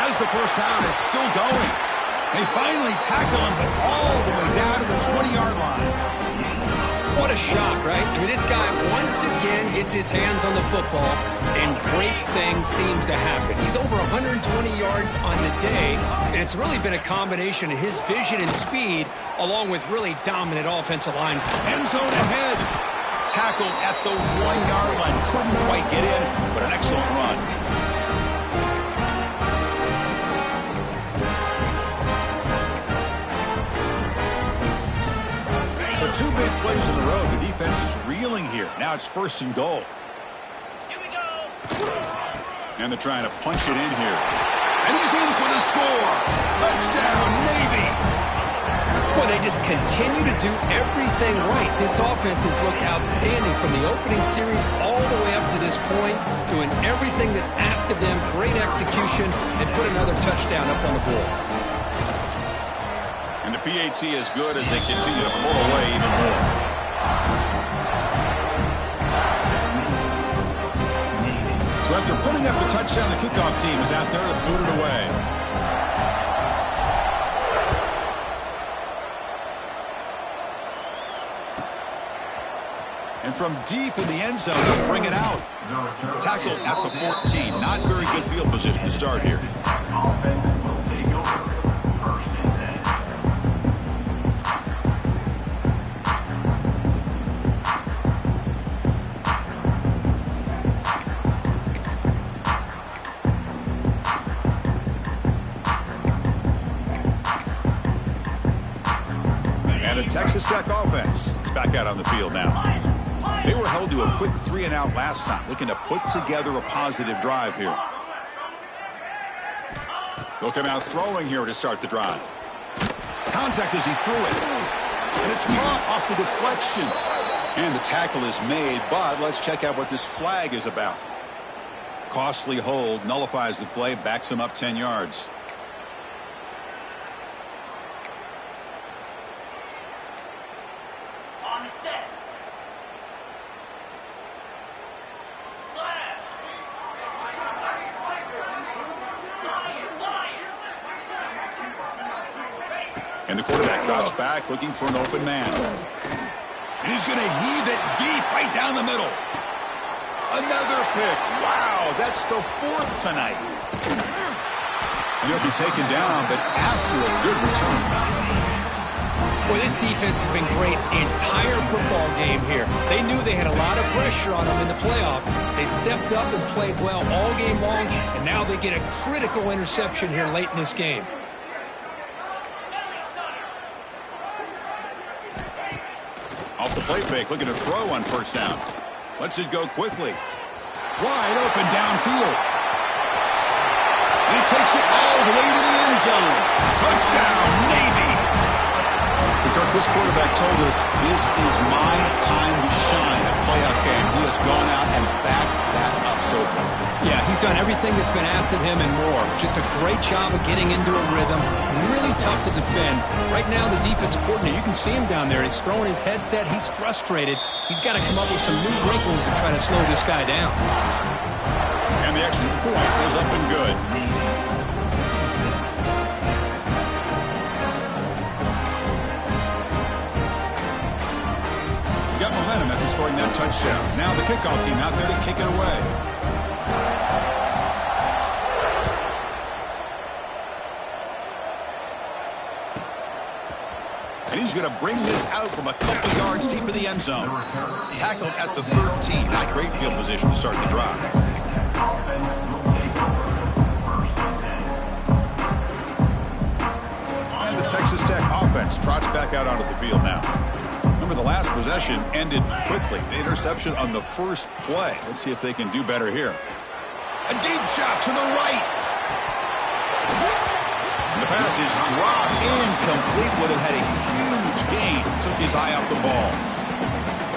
As the 1st down is still going. They finally tackle him, but all the way down to the 20-yard line. What a shock, right? I mean, this guy once again gets his hands on the football, and great things seems to happen. He's over 120 yards on the day, and it's really been a combination of his vision and speed, along with really dominant offensive line. End zone ahead. Tackled at the 1-yard line. Couldn't quite get in, but an excellent run. So 2 big plays in a row. The defense is reeling here. Now it's 1st and goal. Here we go. And they're trying to punch it in here. And he's in for the score. Touchdown, Navy. Boy, they just continue to do everything right. This offense has looked outstanding from the opening series all the way up to this point, doing everything that's asked of them, great execution, and put another touchdown up on the board. And the PAT is good as they continue to pull away even more. So after putting up the touchdown, the kickoff team is out there to boot it away. And from deep in the end zone, they'll bring it out. Tackled at the 14. Not very good field position to start here. Offense will take over. 1st and 10. And the Texas Tech offense is back out on the field now. They were held to a quick 3-and-out last time, looking to put together a positive drive here. They'll come out throwing here to start the drive. Contact as he threw it. And it's caught off the deflection. And the tackle is made, but let's check out what this flag is about. Costly hold, nullifies the play, backs him up 10 yards. On the set. And the quarterback drops back, looking for an open man. And he's going to heave it deep, right down the middle. Another pick. Wow, that's the 4th tonight. And he'll be taken down, but after a good return. Boy, this defense has been great the entire football game here. They knew they had a lot of pressure on them in the playoff. They stepped up and played well all game long, and now they get a critical interception here late in this game. Off the play fake, looking to throw on 1st down. Lets it go quickly. Wide open downfield. And he takes it all the way to the end zone. Touchdown, Navy. Because this quarterback told us this is my time to shine a playoff game. He has gone out and backed that up so far. Yeah, he's done everything that's been asked of him and more. Just a great job of getting into a rhythm. Really tough to defend. Right now, the defensive coordinator, you can see him down there. He's throwing his headset. He's frustrated. He's got to come up with some new wrinkles to try to slow this guy down. And the extra point is up and good. Got momentum after scoring that touchdown. Now the kickoff team out there to kick it away. And he's going to bring this out from a couple yards deep in the end zone. Tackled at the 13. Not great field position to start the drive. Offense will take over. 1st and 10. And the Texas Tech offense trots back out onto the field now. Remember, the last possession ended quickly. An interception on the 1st play. Let's see if they can do better here. A deep shot to the right. And the pass is dropped incomplete, but it had a huge gain. Took his eye off the ball.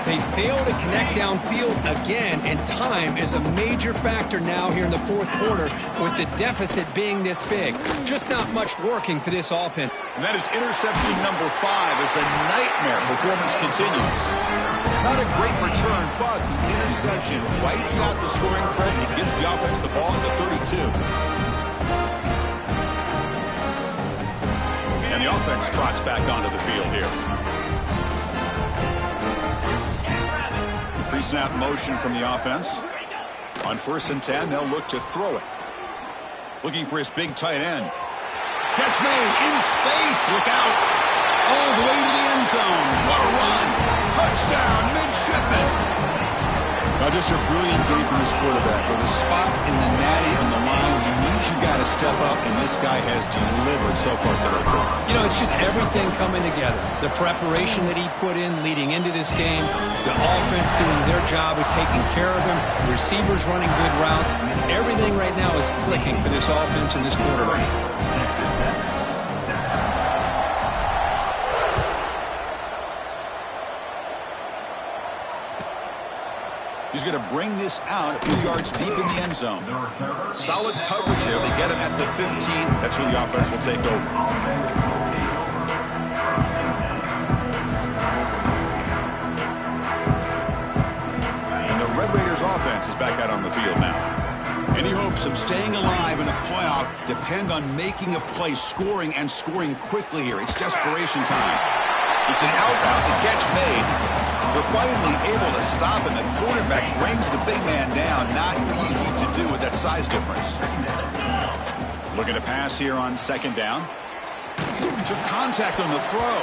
They fail to connect downfield again, and time is a major factor now here in the 4th quarter with the deficit being this big. Just not much working for this offense. And that is interception number 5 as the nightmare performance continues. Not a great return, but the interception wipes out the scoring threat and gives the offense the ball at the 32. offense trots back onto the field here. Pre-snap motion from the offense. On 1st and 10, they'll look to throw it. Looking for his big tight end. Catch made in space. Look out. All the way to the end zone. What a run. Touchdown, midshipman. Now just a brilliant game from this quarterback. With a spot in the natty on the line, he needs you got to step up, and this guy has delivered so far today. You know, it's just everything coming together. The preparation that he put in leading into this game, the offense doing their job of taking care of him, receivers running good routes. Everything right now is clicking for this offense and this quarterback. He's going to bring this out a few yards deep in the end zone. Solid coverage here. They get him at the 15. That's where the offense will take over. And the Red Raiders offense is back out on the field now. Any hopes of staying alive in a playoff depend on making a play, scoring, and scoring quickly here. It's desperation time. It's an out route. The catch made. They're finally able to stop, and the quarterback brings the big man down. Not easy to do with that size difference. Looking to pass here on 2nd down. Took contact on the throw.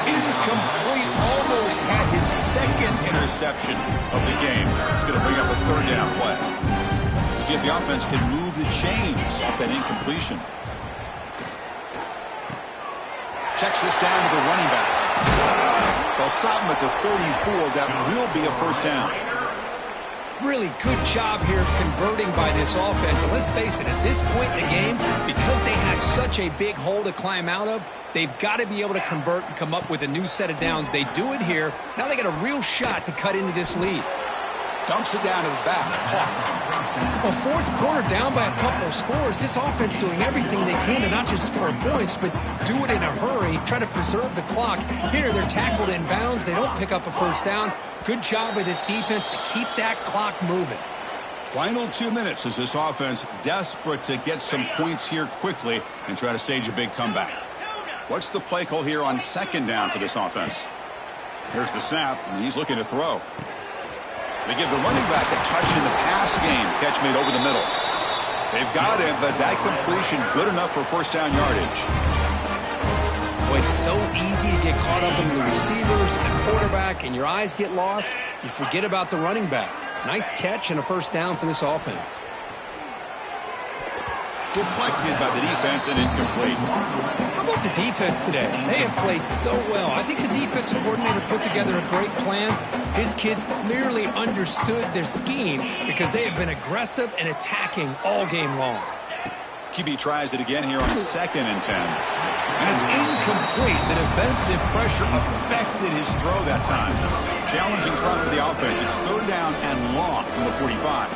Incomplete. Almost had his 2nd interception of the game. He's going to bring up a 3rd down play. See if the offense can move the chains off that incompletion. Checks this down to the running back. They'll stop him at the 34. That will be a 1st down. Really good job here of converting by this offense. And let's face it, at this point in the game, because they have such a big hole to climb out of, they've got to be able to convert and come up with a new set of downs. They do it here. Now they got a real shot to cut into this lead. Dumps it down to the back. Well, 4th quarter down by a couple of scores. This offense doing everything they can to not just score points, but do it in a hurry, try to preserve the clock. Here, they're tackled in bounds. They don't pick up a 1st down. Good job by this defense to keep that clock moving. Final 2 minutes as this offense desperate to get some points here quickly and try to stage a big comeback. What's the play call here on 2nd down for this offense? Here's the snap, and he's looking to throw. They give the running back a touch in the pass game. Catch made over the middle. They've got him, but that completion good enough for 1st down yardage. Well, it's so easy to get caught up in the receivers and the quarterback, and your eyes get lost. You forget about the running back. Nice catch and a 1st down for this offense. Deflected by the defense and incomplete. How about the defense today? They have played so well. I think the defensive coordinator put together a great plan. His kids clearly understood their scheme because they have been aggressive and attacking all game long. QB tries it again here on 2nd and 10. And it's incomplete. The defensive pressure affected his throw that time. Challenging spot for the offense. It's 3rd down and long from the 45.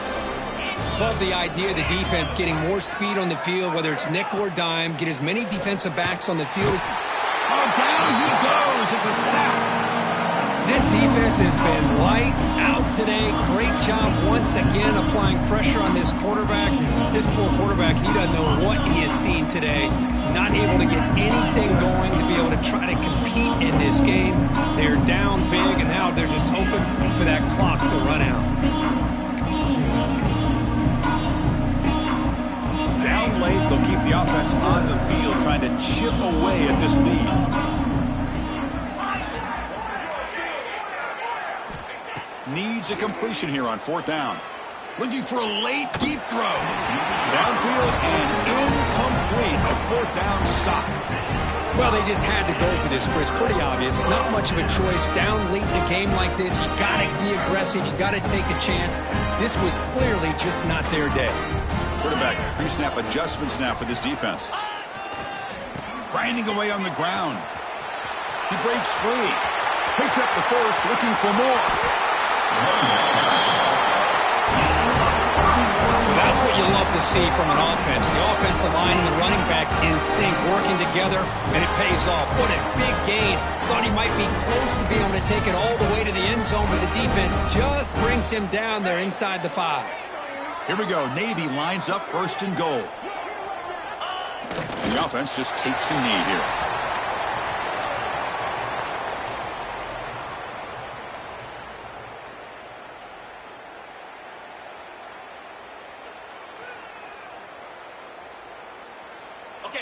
Love the idea of the defense getting more speed on the field, whether it's nickel or dime, get as many defensive backs on the field. Oh, down he goes. It's a sack. This defense has been lights out today. Great job once again applying pressure on this quarterback. This poor quarterback, he doesn't know what he has seen today. Not able to get anything going to be able to try to compete in this game. They're down big, and now they're just hoping for that clock to run out. Down late, they'll keep the offense on the field, trying to chip away at this lead. Needs a completion here on 4th down. Looking for a late, deep throw. Downfield and incomplete. A 4th down stop. Well, they just had to go for this, Chris. Pretty obvious. Not much of a choice. Down late in a game like this, you got to be aggressive. You got to take a chance. This was clearly just not their day. Quarterback pre-snap adjustments now for this defense. Grinding away on the ground. He breaks free. Picks up the 1st, looking for more. Well, that's what you love to see from an offense. The offensive line and the running back in sync, working together, and it pays off. What a big gain. Thought he might be close to being able to take it all the way to the end zone, but the defense just brings him down there inside the 5. Here we go. Navy lines up 1st and goal. And the offense just takes a knee here.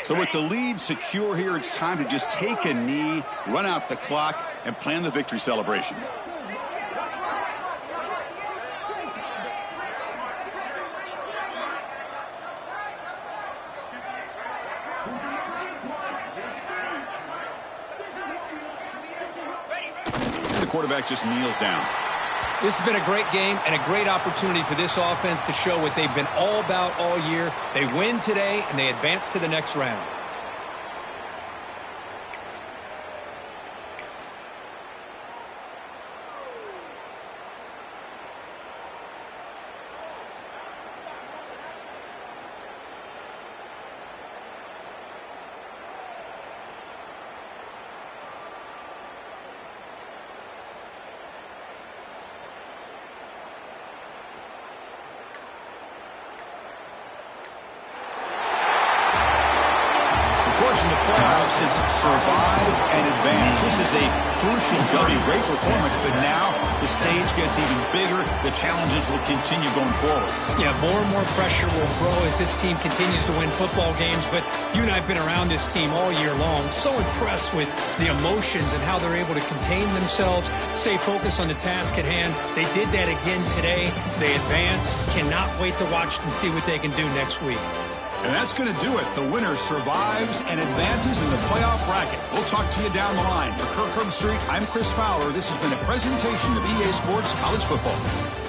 So with the lead secure here, it's time to just take a knee, run out the clock, and plan the victory celebration. And the quarterback just kneels down. This has been a great game and a great opportunity for this offense to show what they've been all about all year. They win today, and they advance to the next round. In the playoffs is survive and advance. This is a crucial W. Great performance, but now the stage gets even bigger. The challenges will continue going forward. Yeah, more and more pressure will grow as this team continues to win football games, but you and I have been around this team all year long. So impressed with the emotions and how they're able to contain themselves, stay focused on the task at hand. They did that again today. They advance. Cannot wait to watch and see what they can do next week. And that's going to do it. The winner survives and advances in the playoff bracket. We'll talk to you down the line. For Kirk Herbstreit, I'm Chris Fowler. This has been a presentation of EA Sports College Football.